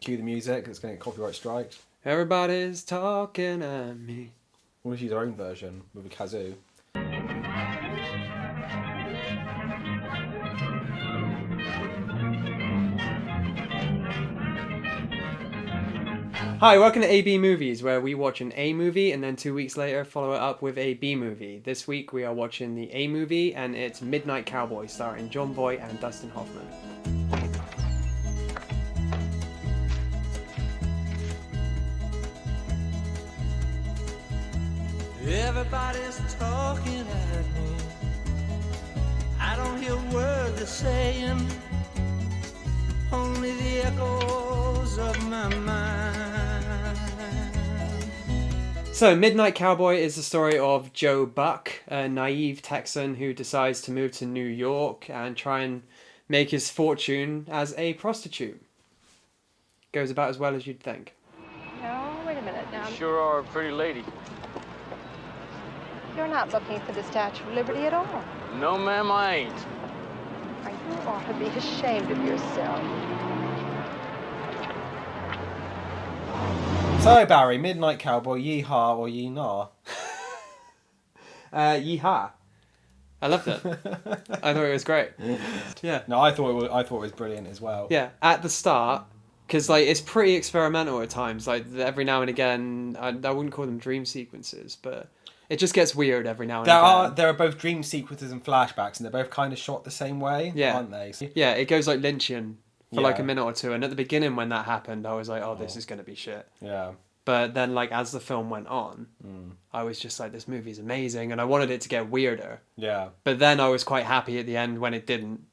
Cue the music. It's going to get copyright strikes. Everybody's talking at me. We'll use our own version with a kazoo. Hi, welcome to AB Movies, where we watch an A movie and then 2 weeks later follow it up with a B movie. This week we are watching the A movie, and it's Midnight Cowboy, starring Jon Voight and Dustin Hoffman. Everybody's talking at me. I don't hear a word they're saying, only the echoes of my mind. So, Midnight Cowboy is the story of Joe Buck, a naive Texan who decides to move to New York and try and make his fortune as a prostitute. Goes about as well as you'd think. No, wait a minute now. You sure are a pretty lady. You're not looking for the Statue of Liberty at all. No, ma'am, I ain't. You ought to be ashamed of yourself. So, Barry, Midnight Cowboy, yee-haw or yee-naw? Yeehaw. I loved it. I thought it was great. Yeah. No, I thought it was brilliant as well. Yeah, at the start, because like it's pretty experimental at times. Like every now and again, I wouldn't call them dream sequences, but it just gets weird every now and again. There are both dream sequences and flashbacks, and they're both kind of shot the same way, aren't they? Yeah, it goes like Lynchian for like a minute or two, and at the beginning when that happened, I was like, oh, this is going to be shit. Yeah. But then, like, as the film went on, I was just like, this movie's amazing, and I wanted it to get weirder. Yeah. But then I was quite happy at the end when it didn't.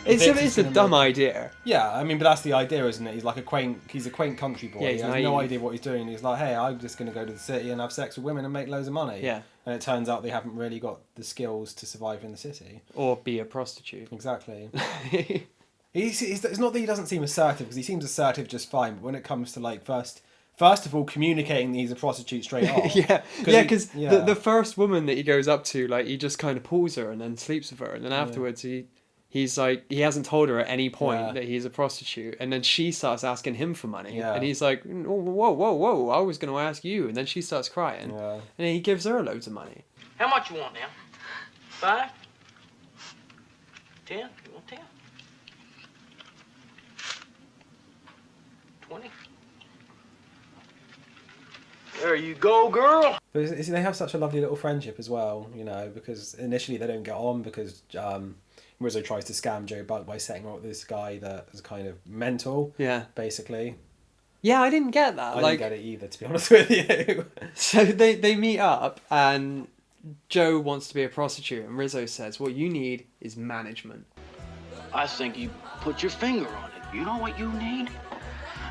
It's a dumb idea. Yeah, I mean, but that's the idea, isn't it? He's like he's a quaint country boy. Yeah, he has no idea what he's doing. He's like, hey, I'm just going to go to the city and have sex with women and make loads of money. Yeah. And it turns out they haven't really got the skills to survive in the city. Or be a prostitute. Exactly. It's not that he doesn't seem assertive, because he seems assertive just fine, but when it comes to, like, first of all, communicating that he's a prostitute straight off. Because the first woman that he goes up to, like, he just kind of pulls her and then sleeps with her, and then afterwards he's like, he hasn't told her at any point that he's a prostitute, and then she starts asking him for money, and he's like, oh, whoa, I was going to ask you, and then she starts crying, and then he gives her loads of money. How much you want now? 5? 10? You want 10? 20? There you go, girl! But they have such a lovely little friendship as well, you know, because initially they don't get on because Rizzo tries to scam Joe Buck by setting up with this guy that is kind of mental, basically. Yeah, I didn't get that. I didn't get it either, to be honest with you. So they meet up, and Joe wants to be a prostitute, and Rizzo says, what you need is management. I think you put your finger on it. You know what you need?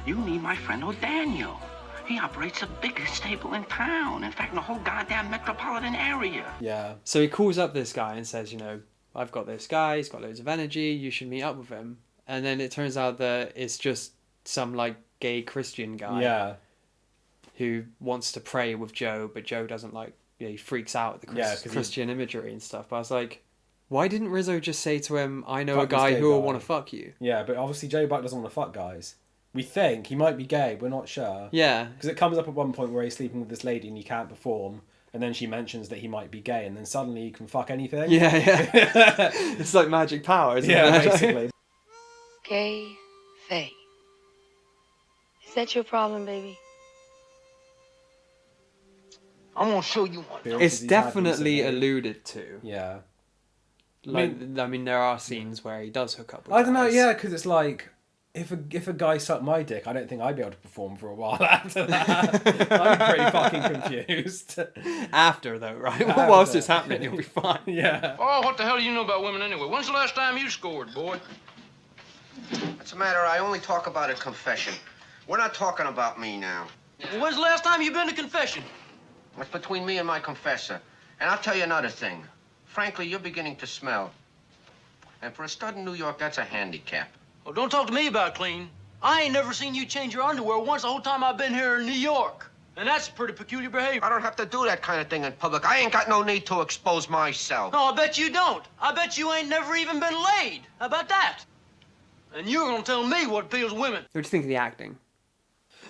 You need my friend O'Daniel. He operates the biggest stable in town. In fact, in the whole goddamn metropolitan area. Yeah. So he calls up this guy and says, you know, I've got this guy, he's got loads of energy, you should meet up with him. And then it turns out that it's just some, like, gay Christian guy. Yeah. Who wants to pray with Joe, but Joe doesn't like, he freaks out at the Christian imagery and stuff. But I was like, why didn't Rizzo just say to him, I know a guy who will want to fuck you? Yeah, but obviously Joe Buck doesn't want to fuck guys. We think he might be gay, we're not sure. Yeah. Because it comes up at one point where he's sleeping with this lady and he can't perform, and then she mentions that he might be gay, and then suddenly he can fuck anything. Yeah. It's like magic power, isn't it? Yeah, basically. Gay Faye. Is that your problem, baby? I'm gonna show you one. It's definitely alluded to. Yeah. Like, I mean, there are scenes where he does hook up with I don't know, guys. yeah, because it's like, if a guy sucked my dick, I don't think I'd be able to perform for a while after that. I'd be pretty fucking confused. After, though, right? After. Whilst it's happening, you'll be fine. Yeah. Oh, what the hell do you know about women anyway? When's the last time you scored, boy? What's the matter? I only talk about a confession. We're not talking about me now. Well, when's the last time you've been to confession? What's between me and my confessor? And I'll tell you another thing. Frankly, you're beginning to smell. And for a stud in New York, that's a handicap. Well, don't talk to me about clean. I ain't never seen you change your underwear once the whole time I've been here in New York. And that's pretty peculiar behavior. I don't have to do that kind of thing in public. I ain't got no need to expose myself. No, I bet you don't. I bet you ain't never even been laid. How about that? And you're gonna tell me what appeals to women. What do you think of the acting?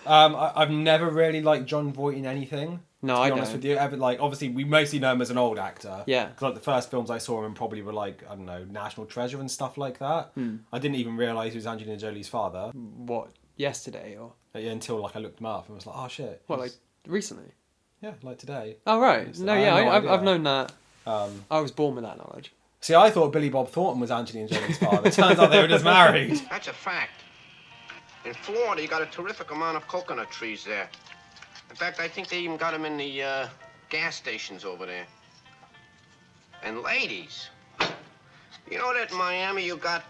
I've never really liked John Voight in anything. No, to be honest with you, obviously we mostly know him as an old actor. Yeah. Because like the first films I saw him in probably were like, I don't know, National Treasure and stuff like that. I didn't even realise he was Angelina Jolie's father. What, yesterday or? Yeah, until like I looked him up and was like, oh shit. What, like recently? Yeah, like today. Oh right. No, yeah, I've known that. I was born with that knowledge. See, I thought Billy Bob Thornton was Angelina Jolie's father. It turns out they were just married. That's a fact. In Florida, you got a terrific amount of coconut trees there. In fact, I think they even got them in the gas stations over there. And ladies, you know that in Miami you got,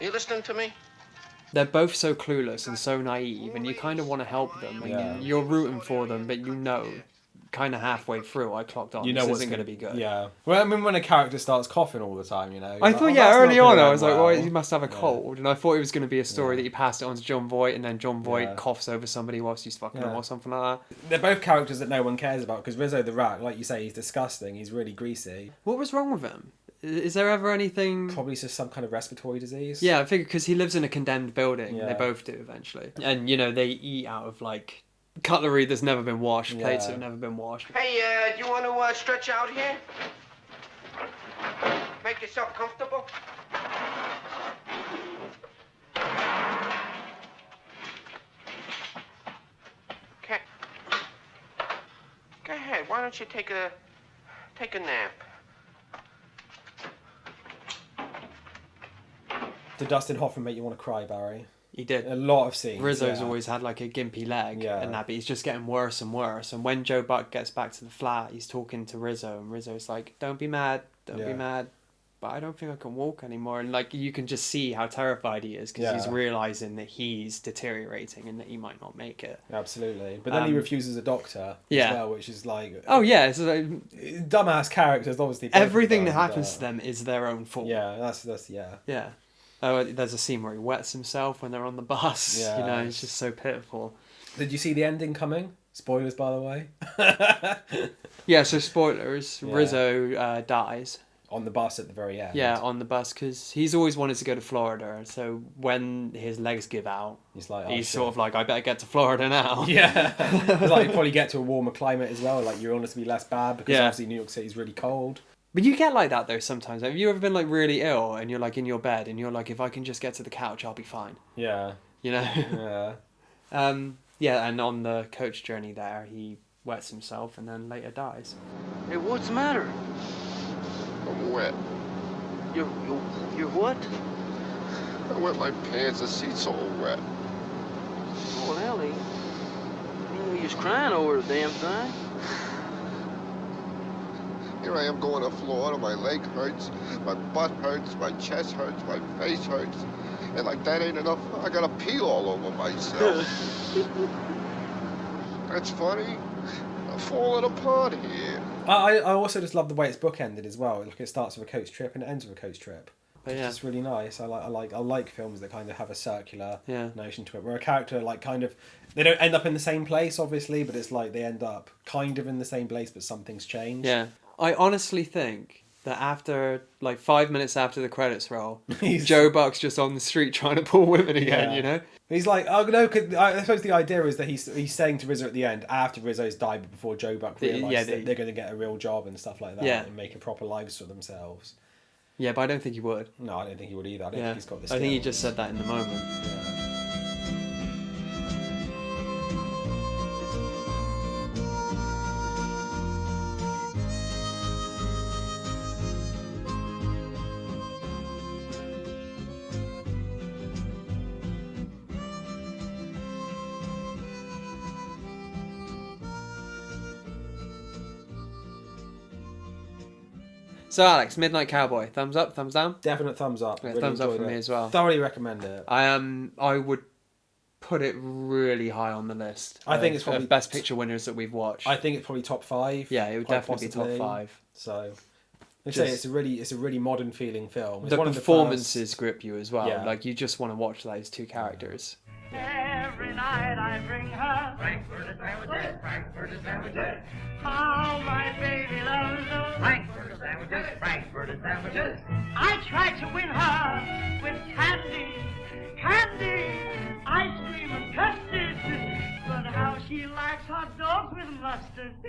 you listening to me? They're both so clueless and so naive, and you kind of want to help them, and you're rooting for them, but you know, kind of halfway through, I clocked on, this isn't going to be good. Yeah. Well, I mean, when a character starts coughing all the time, you know. I thought, early on, I was like, well, he must have a cold, and I thought it was going to be a story that he passed it on to John Voight, and then John Voight coughs over somebody whilst he's fucking him or something like that. They're both characters that no one cares about, because Rizzo the Rat, like you say, he's disgusting, he's really greasy. What was wrong with him? Is there ever anything... Probably just some kind of respiratory disease. Yeah, I figure because he lives in a condemned building. Yeah. They both do eventually. And, you know, they eat out of, like, cutlery that's never been washed, plates that have never been washed. Hey, do you want to stretch out here? Make yourself comfortable. Okay. Go ahead. Why don't you take a nap? Did Dustin Hoffman make you want to cry, Barry? He did. A lot of scenes. Rizzo's always had like a gimpy leg and that, but he's just getting worse and worse. And when Joe Buck gets back to the flat, he's talking to Rizzo, and Rizzo's like, don't be mad, don't be mad. But I don't think I can walk anymore. And like, you can just see how terrified he is, because he's realising that he's deteriorating and that he might not make it. Absolutely. But then he refuses a doctor as well, which is like... Oh yeah, it's like... Dumbass characters, obviously. Everything that happens to them is their own fault. Yeah, that's Yeah. Oh, there's a scene where he wets himself when they're on the bus. Yeah. You know, it's just so pitiful. Did you see the ending coming? Spoilers, by the way. Yeah, so spoilers. Yeah. Rizzo dies. On the bus at the very end. Yeah, on the bus, because he's always wanted to go to Florida. So when his legs give out, he's sort of like, I better get to Florida now. Yeah. It's like you probably get to a warmer climate as well. Like your illness will be less bad, because obviously New York City's really cold. But you get like that though sometimes. Have you ever been like really ill and you're like in your bed and you're like, if I can just get to the couch, I'll be fine. Yeah. You know? Yeah. Yeah, and on the coach journey there, he wets himself and then later dies. Hey, what's the matter? I'm wet. You're what? I wet my pants, the seat's all wet. Oh, Ellie. You was crying over the damn thing. Here I am going to Florida, my leg hurts, my butt hurts, my chest hurts, my face hurts. And like that ain't enough, I gotta pee all over myself. That's funny. I'm falling apart here. I also just love the way it's bookended as well. Like it starts with a coach trip and it ends with a coach trip. But yeah, it's really nice. I like films that kind of have a circular notion to it, where a character like kind of, they don't end up in the same place obviously, but it's like they end up kind of in the same place, but something's changed. Yeah. I honestly think that after, like 5 minutes after the credits roll, Joe Buck's just on the street trying to pull women again, you know? He's like, oh no, cause I suppose the idea is that he's saying to Rizzo at the end, after Rizzo's died, but before Joe Buck realised that they're going to get a real job and stuff like that, and make a proper lives for themselves. Yeah, but I don't think he would. No, I don't think he would either. I don't think he's got the skills. I think he just said that in the moment. Yeah. So Alex, Midnight Cowboy, thumbs up, thumbs down? Definite thumbs up. Yeah, really thumbs up for me as well. Thoroughly recommend it. I would put it really high on the list. I think it's probably best picture winners that we've watched. I think it's probably top 5. Yeah, it would definitely be top 5. So I'd say it's a really modern feeling film. It's the one performances grip you as well. Yeah. Like you just want to watch those two characters. Every night I bring her Frankfurter sandwiches, Frankfurter sandwiches. How my baby loves those Frankfurter sandwiches, Frankfurter sandwiches. I tried to win her with candy, ice cream and custard. But how she likes hot dogs with mustard.